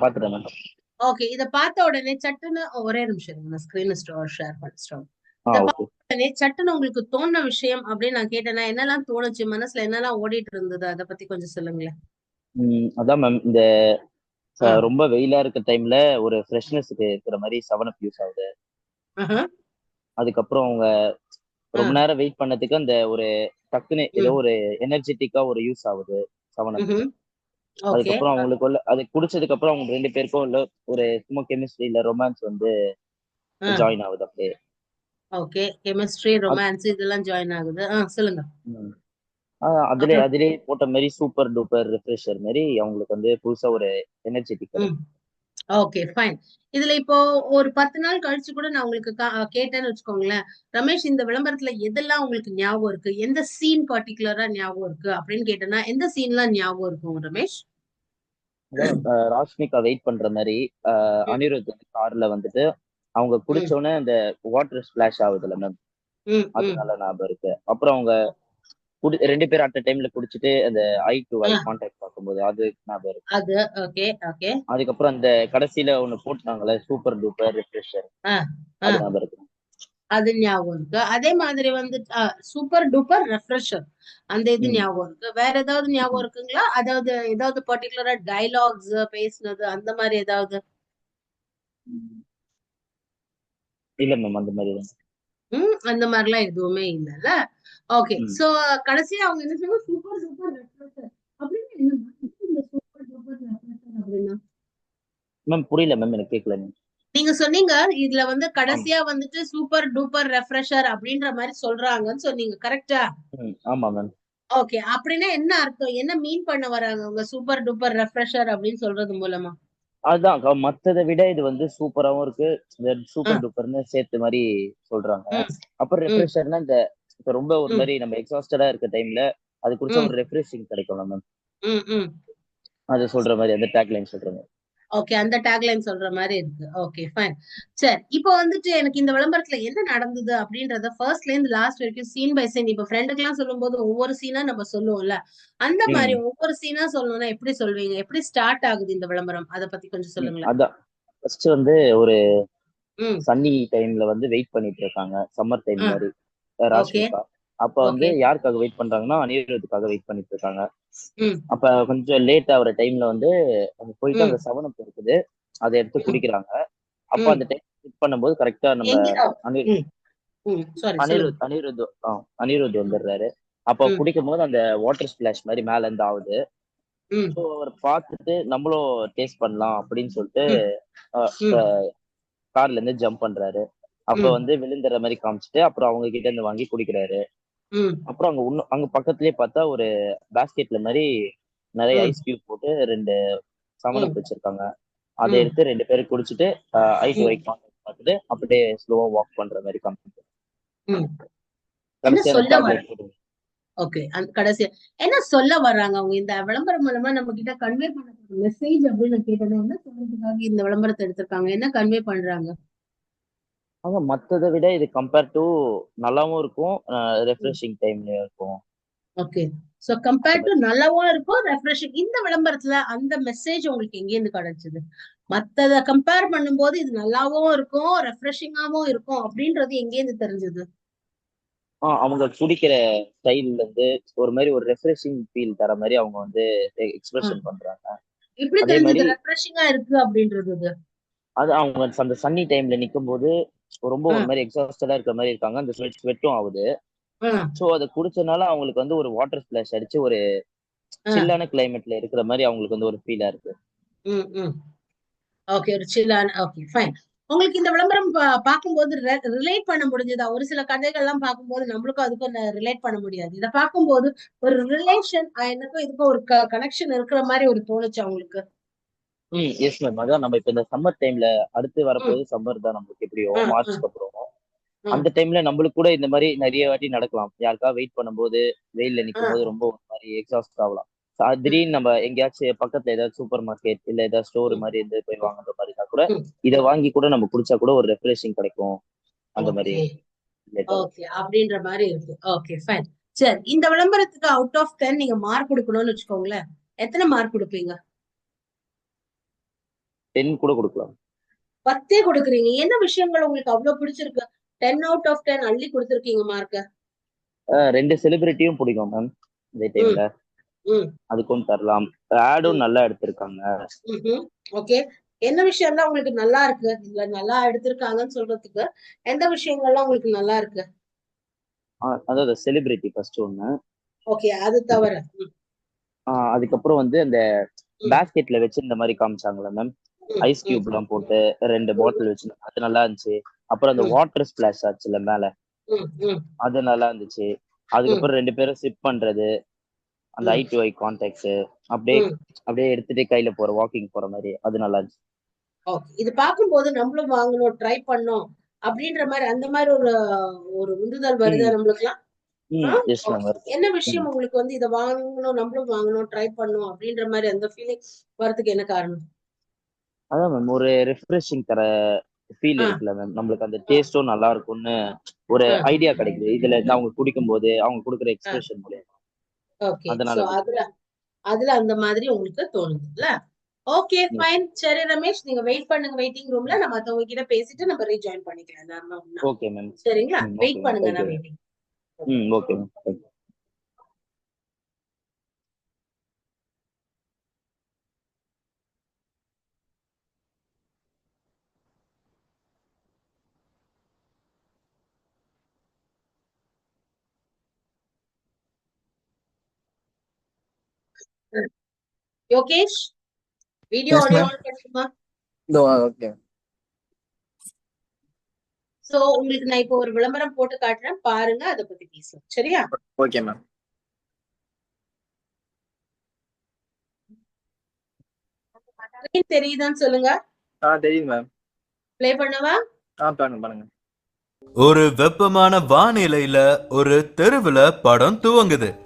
பாத்துட்டேன் ma'am. Okay, இத பார்த்த உடனே சட்டுன்னு ஒரே நிமிஷம் இருங்க, நான் ஸ்கிரீன் ஷேர் பண்ணிட்டோம். இத ஓகே. பார்த்த உடனே சட்டுன்னு உங்களுக்கு தோணுன விஷயம் அப்படின்னு நான் கேட்டேன்னா என்னெல்லாம் தோணுச்சு, மனசுல என்னெல்லாம் ஓடிட்டு இருந்தது, அதை பத்தி கொஞ்சம் சொல்லுங்களேன். அதான் மேம், இந்த ஆ. ரொம்ப வெயிலா இருக்க டைம்ல ஒரு ஃப்ரெஷ்னஸ்க்கு இருக்கிற மாதிரி 7up யூஸ் ஆகுது. ஆஹா. அதுக்கப்புறம் அவங்க ஆ. ரொம்ப நேரம் வெயிட் பண்ணதுக்கு அந்த ஒரு டக்குன்னு ஏதோ ம். ஒரு எனர்ஜெட்டிக்கா ஒரு யூஸ் ஆகுது 7up. ம்ஹும். ஓகே. அதுக்கப்புறம் அவங்களுக்குள்ள அது குடிச்சதுக்கு அப்புறம் அவங்க ரெண்டு பேருக்கும் உள்ள ஒரு சும்மா கெமிஸ்ட்ரி இல்ல ரொமான்ஸ் வந்து ஆ. ஜாயின் ஆகுது அப்படியே. ஓகே, கெமிஸ்ட்ரி அது ரொமான்ஸ் இதெல்லாம் ஜாயின் ஆகுது. சொல்லுங்க. ம். அதுலயே அப்புறம். அதுலயே போட்ட மாதிரி சூப்பர் டூப்பர் ரிஃப்ரெஷர் மாதிரி அவங்களுக்கு வந்து புதுசா ஒரு எனர்ஜெட்டிக் ம். கிடைக்கும். Okay, fine. இதுல இப்போ ஒரு 10 நாள் கழிச்சு கூட நான் உங்களுக்கு கேட்டேன்னு வச்சுக்கோங்களேன், ரமேஷ் இந்த விளம்பரத்துல எதெல்லாம் உங்களுக்கு ஞாபகம் இருக்கு, எந்த சீன் பர்டிகுலரா ஞாபகம் இருக்கு அப்படின்னு கேட்டேன்னா எந்த சீன்லாம் ஞாபகம் இருக்கும் ரமேஷ்? அதான் ராஷ்மிகா வெயிட் பண்ற மாதிரி ம். அனிருத் வந்து கார்ல வந்துட்டு அவங்க குடிச்ச ம். உடனே அந்த வாட்டர் ஸ்பிளாஷ் ஆகுதுல்ல மேம். ம். அது ம். நல்ல ஞாபகம் இருக்கு. அப்புறம் அவங்க ரெண்டு பேரும் அட் டைம்ல குடிச்சிட்டு அந்த ஐ டு ஐ ஆ, கான்டாக்ட் பார்க்கும்போது அது ஞாபகம் இருக்கு. அது ஓகே. ஓகே. அதுக்கப்புறம் அந்த கடைசியில ஒண்ணு போட்டுனாங்கல்ல சூப்பர் டூப்பர் ரிஃப்ரெஷர், ஆ. ஆ, அது ஞாபகம் இருக்கு. அது ஞாபகம் இருக்கு. அதே மாதிரி வந்து சூப்பர் டூப்பர் ரெஃப்ரெஷர், அந்த இது ம். ஞாபகம் இருக்கு. வேற ஏதாவது ஞாபகம் ம். இருக்குங்களா? அதாவது ஏதாவது பர்டிகுலரா டயலாக்ஸ் பேசுனது அந்த மாதிரி ஏதாவது? ம். இல்ல மேம், அந்த மாதிரி தான். அந்த மாதிரிலாம் எதுவுமே இல்லைல்ல. ஓகே, ம். சோ கடைசியா அவங்க என்ன சொன்னாங்க, சூப்பர் டூப்பர் ரெஃப்ரெஷர் அப்படின்னு என்ன, இந்த சூப்பர் டூப்பர் ரெஃப்ரெஷர் அப்படின்னா? மேம் புரியல மேம், எனக்கு கேட்கல மேம். நீங்க சொன்னீங்க இதுல வந்து ஆமா. கடைசியா வந்துட்டு சூப்பர் டூப்பர் ரெஃப்ரெஷர் அப்படின்ற மாதிரி சொல்றாங்கன்னு சொன்னீங்க, கரெக்டா? ஆமா மேம். ஓகே, அப்படின்னா என்ன அர்த்தம், என்ன மீன் பண்ண வராங்க உங்க சூப்பர் டூப்பர் ரெஃப்ரெஷர் அப்படின்னு சொல்றது மூலமா? அதுதான் மத்ததை விட இது வந்து சூப்பராவும் இருக்கு. இந்த ஆ. சூப்பர் டூப்பர்னு சேர்த்து மாதிரி சொல்றாங்க. ம். அப்புறம் ம். ரெஃப்ரெஷர்னா இந்த இப்ப ரொம்ப ஒரு ம். மாதிரி நம்ம எக்ஸாஸ்டடா இருக்க டைம்ல அது குடிச்சா ம். ஒரு ரெஃப்ரெஷிங் கிடைக்கும் மேம். ம். ம். அது சொல்ற மாதிரி அந்த டேக்லைன் சொல்றாங்க. ஓகே, அந்த டேக்லைன் சொல்ற மாதிரி இருக்கு. Okay, fine. சரி, இப்போ வந்துட்டு எனக்கு இந்த விளம்பரத்துல என்ன நடந்தது அப்படின்றத ஃபர்ஸ்ட்ல இருந்து லாஸ்ட் வரைக்கும் சீன் பை சீன், இப்ப ஃப்ரெண்டுக்கு எல்லாம் சொல்லும் போது ஒவ்வொரு சீனா நம்ம சொல்லுவோம்ல, அந்த மாதிரி ம். ஒவ்வொரு சீனா சொல்லணும்னா எப்படி சொல்வீங்க, எப்படி ஸ்டார்ட் ஆகுது இந்த விளம்பரம், அத பத்தி கொஞ்சம் சொல்லுங்களேன். அதான் ஃபர்ஸ்ட் வந்து ஒரு ம். சன்னி டைம்ல வந்து வெயிட் பண்ணிட்டு இருக்காங்க, சம்மர் டைம் ஆ. மாதிரி. ஓகே. ராஷ்மிகா அப்ப வந்து ஓகே. யாருக்காக வெயிட் பண்றாங்கன்னா அனிருத்துக்காக வெயிட் பண்ணிட்டு இருக்காங்க. ம். அப்ப கொஞ்சம் லேட் ஆகுற டைம்ல வந்து அவங்க போயிட்டு ம். அங்க 7up இருக்குது, அதை எடுத்து ம். குடிக்கிறாங்க. அப்ப ம். அந்த டைம் செக் பண்ணும்போது கரெக்டா நம்ம எங்க? அனிருத் ம். ம். சாரி, சொல்லுங்க. அனிருத் அனிருத் அனிருத் ம். வந்துடுறாரு. அப்ப ம். குடிக்கும் போது அந்த வாட்டர் ஸ்பிளாஷ் மாதிரி மேல இருந்து ஆகுது. ம். ஸோ அவர் பார்த்துட்டு நம்மளும் டேஸ்ட் பண்ணலாம் அப்படின்னு சொல்லிட்டு ம். ம். கார்ல இருந்து ஜம்ப் பண்றாரு. அப்ப ம். வந்து விழுந்துற மாதிரி காமிச்சிட்டு அப்புறம் அவங்க கிட்ட இருந்து வாங்கி குடிக்கிறாரு. ம். அப்புறம் அங்க பக்கத்துலயே பார்த்தா ஒரு பாஸ்கெட்ல மாதிரி நிறைய ம். ஐஸ் கியூப் போட்டு 2 ம். 7up வச்சிருக்காங்க. அதை ம். எடுத்து 2 பேரும் குடிச்சிட்டு ஐ டு ஐ ம். கான்டாக்ட் பார்த்துட்டு அப்படியே ஸ்லோவா வாக் பண்ற மாதிரி காமிச்சிட்டு ம். என்ன கடைசியான சொல்ல வர, டேக்லைட் போட்டு. ஓகே, அந்த கடைசி என்ன சொல்ல வர்றாங்க அவங்க இந்த விளம்பரம் மூலமா நம்ம கிட்ட கன்வே பண்ண மெசேஜ் அப்படின்னு கேட்டது, என்ன சொல்றதுக்காக இந்த விளம்பரத்தை எடுத்திருக்காங்க, என்ன கன்வே பண்றாங்க? ஆமா, மத்தத விட இது கம்பேர் டு நல்லாவும் இருக்கும், ம். ரெஃப்ரெஷிங் டைம்லயும் இருக்கும். ஓகே, சோ அந்த கம்பேர்ட் டு மாதிரி. நல்லாவும் இருக்கும், ரெஃப்ரெஷிங். இந்த விளம்பரத்துல அந்த மெசேஜ் உங்களுக்கு எங்க இருந்து கிடைச்சது? மத்தத கம்பேர் பண்ணும்போது இது நல்லாவும் இருக்கும், ரெஃப்ரெஷிங்காவும் இருக்கும் அப்படின்றது எங்க இருந்து தெரிஞ்சது? அவங்க குடிக்கிற ஸ்டைல்ல இருந்து ஒரு மாதிரி ஒரு ரெஃப்ரெஷிங் ஃபீல் தர மாதிரி அவங்க வந்து எக்ஸ்பிரஷன் பண்றாங்க. எப்படி அதே மாதிரி தெரிஞ்சது ரெஃப்ரெஷிங்கா இருக்கு அப்படின்றது? அது அவங்க அந்த சன்னி டைம்ல நிக்கும் போது ரொம்ப ஆ. ஒரு மாதிரி எக்ஸாஸ்டடா இருக்கிற மாதிரி இருக்காங்க. அந்த ஸ்வெட்டும் ஆகுது. ஆ. ஸோ அதை குடிச்சனால அவங்களுக்கு வந்து ஒரு வாட்டர் ஸ்பிளாஷ் அடிச்சு ஒரு ஆ. சில்லான கிளைமேட்ல இருக்கிற மாதிரி அவங்களுக்கு வந்து ஒரு ஃபீலா இருக்கு. ம். ம். ஓகே, ஒரு சில்லான. Okay, fine. உங்களுக்கு இந்த விளம்பரம் பார்க்கும்போது ரிலேட் பண்ண முடிஞ்சதா? ஒரு சில கதைகள்லாம் பார்க்கும்போது நம்மளுக்கும் அதுக்கும் ரிலேட் பண்ண முடியாது. இத பார்க்கும்போது ஒரு ரிலேஷன், எனக்கும் இதுக்கும் ஒரு கனெக்ஷன் இருக்கிற மாதிரி ஒரு தோணுச்சு உங்களுக்கு? Yes ma'am. அதான் நம்ம இப்ப இந்த சம்மர் டைம்ல அடுத்து ம். வரப்போது சம்மர் தான் நம்மளுக்கு எப்படியும் ம். ம். மார்ச்க்கு அப்புறம். ம். அந்த டைம்ல நம்மளுக்கு கூட இந்த மாதிரி நிறைய வாட்டி நடக்கலாம். யாருக்கா வெயிட் பண்ணும்போது வெயில்ல நிக்கும் போது ம். ரொம்ப ஒரு மாதிரி எக்ஸாஸ்ட் ஆகலாம். திடீர்னு நம்ம எங்கேயாச்சும் பக்கத்துல ஏதாவது சூப்பர் மார்க்கெட் இல்ல ஏதாவது ஸ்டோர் ம். மாதிரி இருந்து போய் வாங்குற மாதிரினா கூட ம். இதை வாங்கி கூட நம்ம குடிச்சா கூட ஒரு ரெஃப்ரெஷிங் கிடைக்கும். அந்த மாதிரி ஓகே. ரிலேட் ஆகும். ஓகே, அப்படின்ற மாதிரி இருக்கு. Okay, fine. சரி, இந்த விளம்பரத்துக்கு அவுட் ஆஃப் 10 நீங்க மார்க் கொடுக்கணும்னு வச்சுக்கோங்களேன், எத்தனை மார்க் கொடுப்பீங்க? 10 கூட கொடுக்கலாம். 10 கொடுக்குறீங்க. என்ன விஷயங்கள் உங்களுக்கு அவ்வளவு பிடிச்சிருக்கு? 10 அவுட் ஆஃப் 10 அள்ளி கொடுத்துருக்கீங்க மார்க்க. 2 செலிபிரிட்டியும் பிடிக்கும் மேம் இதே ம் டைம்ல. ம் அதுக்கும் தரலாம். ஆடும் ம் நல்லா எடுத்திருக்காங்க. ம்ஹும். ஓகே. என்ன விஷயம் தான் உங்களுக்கு நல்லா இருக்கு? இதுல நல்லா எடுத்திருக்காங்கன்னு சொல்றதுக்கு எந்த விஷயங்கள்லாம் உங்களுக்கு நல்லா இருக்கு? அதாவது செலிபிரிட்டி ஃபர்ஸ்ட் ஒண்ணு. ஓகே, அது தவிர. ம் அதுக்கப்புறம் வந்து அந்த ம் பேஸ்கெட்ல வச்சு இந்த மாதிரி காமிச்சாங்களா மேம். ம் ஐஸ் ம் கியூப் எல்லாம் போட்டு 2 ம் பாட்டில் வச்சு அது நல்லா இருந்துச்சு. அப்புறம் அந்த ம் வாட்டர் ஸ்பிளாஷ் ஆச்சுல மேல, ம் ம் அது நல்லா இருந்துச்சு. ம் அதுக்கப்புறம் 2 பேரும் சிப் பண்றது, அந்த ஐ ம் டு ஐ கான்டாக்ட் அப்படியே ம் அப்படியே எடுத்துட்டு கையில போற வாக்கிங் போற மாதிரி அது நல்லா இருந்துச்சு. ஓகே. இது பார்க்கும்போது நம்மளும் வாங்கணும், ட்ரை பண்ணோம் அப்படின்ற மாதிரி அந்த மாதிரி ஒரு ஒரு உந்துதல் வருதா ம் நம்மளுக்குலாம்? ஆ? Yes ma'am okay. வருது. என்ன ம் விஷயம் உங்களுக்கு வந்து இத வாங்கணும், நம்மளும் வாங்கணும், ட்ரை பண்ணணும் அப்படின்ற மாதிரி அந்த ஃபீலிங் வரதுக்கு என்ன காரணம்? அதான் மேம் ஒரு ரெஃப்ரெஷிங் தர ஃபீல் ஆ இருக்குல்ல மேம், நம்மளுக்கு அந்த ஆ டேஸ்டும் நல்லா இருக்கும்னு ஒரு ஆ ஐடியா கிடைக்குது இதுல இருந்து அவங்க குடிக்கும் போது அவங்க கொடுக்குற ஆ எக்ஸ்பிரஷன் மூலியம். ஓகே. சோ அதனால அதுல அதுல அந்த மாதிரி உங்களுக்கு தோணுதுல்ல? Okay, fine. சரி ரமேஷ், நீங்க வெயிட் பண்ணுங்க வெயிட்டிங் ரூம்ல. நான் மத்தவங்க கிட்ட பேசிட்டு நம்ம ரீஜாயின் பண்ணிக்கலாம் எல்லாருமே ஒண்ணா. Okay ma'am. சரிங்களா? ஓகே வெயிட் மேம், பண்ணுங்க, தேங்க்யூ நான் ma'am. Waiting. Okay ma'am, thank you. Yogesh, video Yes, audio ma'am. On பண்ணுமா? No, okay. சோ உங்களுக்கு நான் இப்போ ஒரு விளம்பரம் போட்டு காட்டுறேன், பாருங்க, அதை பத்தி பேசுவோம். சரியா? Okay, ma'am. Screen தெரியுதான்னு சொல்லுங்க. தெரியுது மேம். ப்ளே பண்ணவா? பண்ணுங்க. ஒரு வெப்பமான வானிலையில ஒரு தெருவுல படம் துவங்குது.